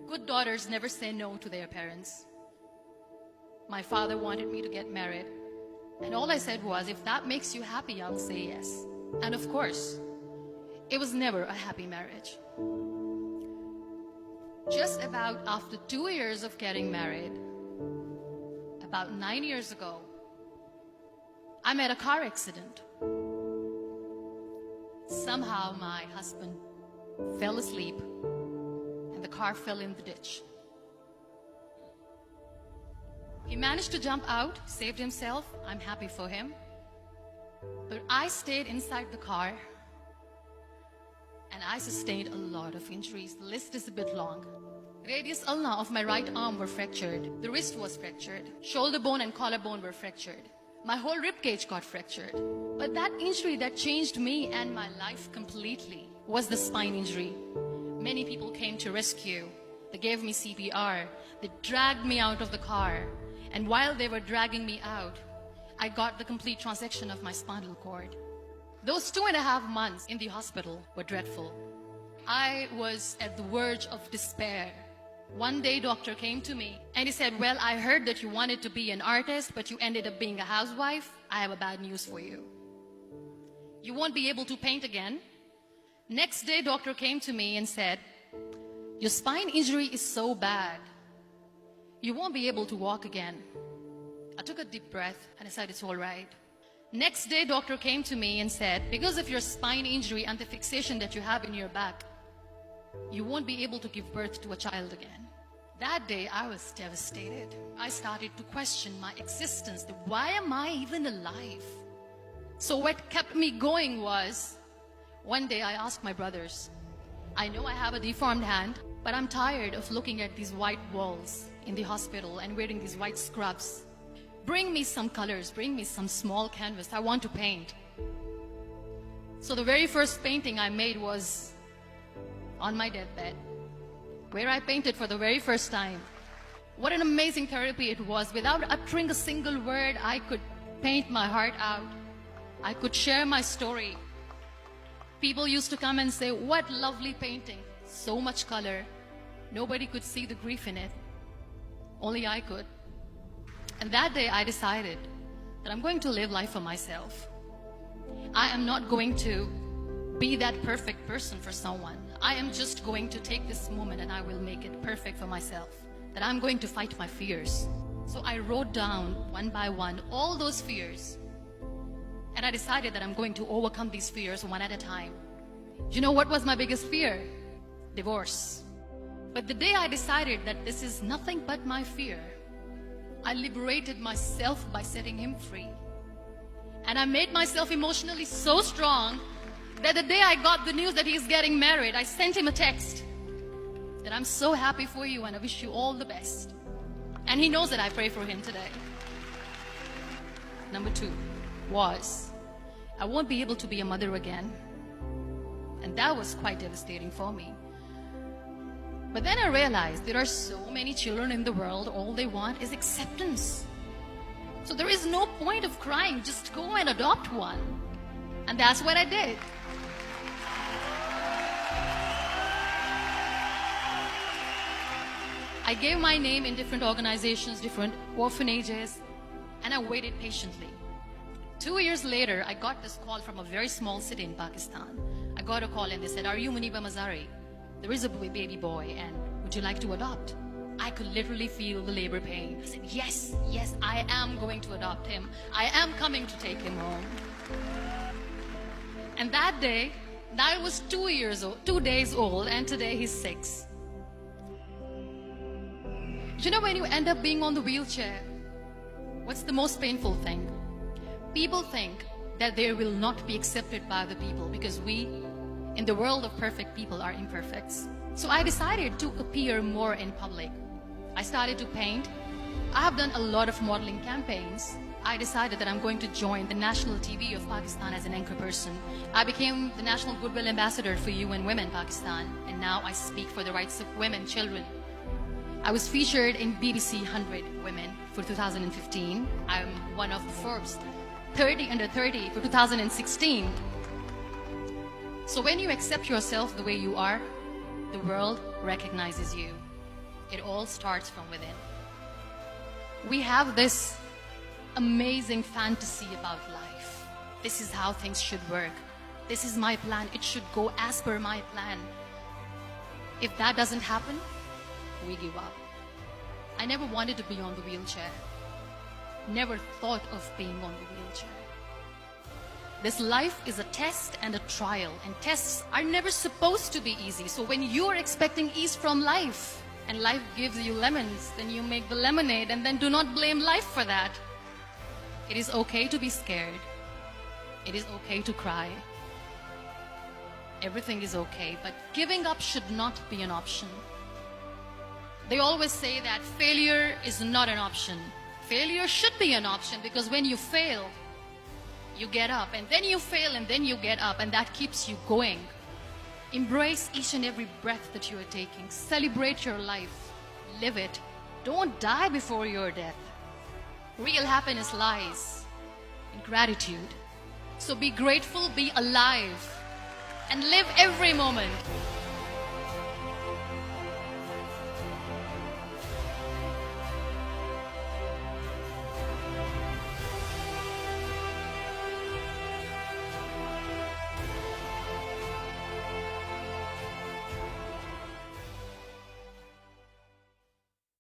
Good daughters never say no to their parents. My father wanted me to get married, and all I said was, if that makes you happy, I'll say yes. And of course, it was never a happy marriage. Just about after 2 years of getting married, about 9 years ago, I met a car accident. Somehow my husband fell asleep and the car fell in the ditch. He managed to jump out, saved himself. I'm happy for him. But I stayed inside the car and I sustained a lot of injuries. The list is a bit long. Radius ulna of my right arm were fractured. The wrist was fractured. Shoulder bone and collarbone were fractured. My whole rib cage got fractured. But that injury that changed me and my life completely was the spine injury. Many people came to rescue. They gave me CPR. They dragged me out of the car. And while they were dragging me out, I got the complete transection of my spinal cord. Those 2.5 months in the hospital were dreadful. I was at the verge of despair. One day, doctor came to me and he said, well, I heard that you wanted to be an artist, but you ended up being a housewife. I have a bad news for you. You won't be able to paint again. Next day, doctor came to me and said, your spine injury is so bad, you won't be able to walk again. I took a deep breath and I said, it's all right. Next day, doctor came to me and said, because of your spine injury and the fixation that you have in your back, you won't be able to give birth to a child again. That day, I was devastated. I started to question my existence. Why am I even alive? So what kept me going was, one day I asked my brothers, I know I have a deformed hand, but I'm tired of looking at these white walls in the hospital and wearing these white scrubs. Bring me some colors, bring me some small canvas. I want to paint. So the very first painting I made was on my deathbed, where I painted for the very first time. What an amazing therapy it was. Without uttering a single word, I could paint my heart out. I could share my story. People used to come and say, what lovely painting, so much color. Nobody could see the grief in it. Only I could. And that day I decided that I'm going to live life for myself. I am not going to be that perfect person for someone. I am just going to take this moment and I will make it perfect for myself. That I'm going to fight my fears. So I wrote down one by one all those fears. And I decided that I'm going to overcome these fears one at a time. You know what was my biggest fear? Divorce. But the day I decided that this is nothing but my fear, I liberated myself by setting him free. And I made myself emotionally so strong that the day I got the news that he's getting married, I sent him a text that I'm so happy for you and I wish you all the best. And he knows that I pray for him today. Number 2 was, I won't be able to be a mother again. And that was quite devastating for me. But then I realized there are so many children in the world, all they want is acceptance. So there is no point of crying, just go and adopt one. And that's what I did. I gave my name in different organizations, different orphanages, and I waited patiently. 2 years later, I got this call from a very small city in Pakistan. I got a call and they said, are you Muniba Mazari? There is a baby boy and would you like to adopt? I could literally feel the labor pain. I said, yes, I am going to adopt him. I am coming to take him home. And that day, I was 2 days old, and today he's 6. You know, when you end up being on the wheelchair, what's the most painful thing? People think that they will not be accepted by the people because we, in the world of perfect people, are imperfects. So I decided to appear more in public. I started to paint. I have done a lot of modeling campaigns. I decided that I'm going to join the national TV of Pakistan as an anchor person. I became the National Goodwill Ambassador for UN Women Pakistan, and now I speak for the rights of women, children. I was featured in BBC 100 Women for 2015. I'm one of the Forbes 30 under 30 for 2016. So when you accept yourself the way you are, the world recognizes you. It all starts from within. We have this amazing fantasy about life. This is how things should work. This is my plan. It should go as per my plan. If that doesn't happen, we give up. I never wanted to be on the wheelchair. Never thought of being on the wheelchair. This life is a test and a trial, and tests are never supposed to be easy. So when you are expecting ease from life, and life gives you lemons, then you make the lemonade, and then do not blame life for that. It is okay to be scared. It is okay to cry. Everything is okay, but giving up should not be an option. They always say that failure is not an option. Failure should be an option, because when you fail, you get up, and then you fail, and then you get up, and that keeps you going. Embrace each and every breath that you are taking. Celebrate your life. Live it. Don't die before your death. Real happiness lies in gratitude. So be grateful, be alive, and live every moment.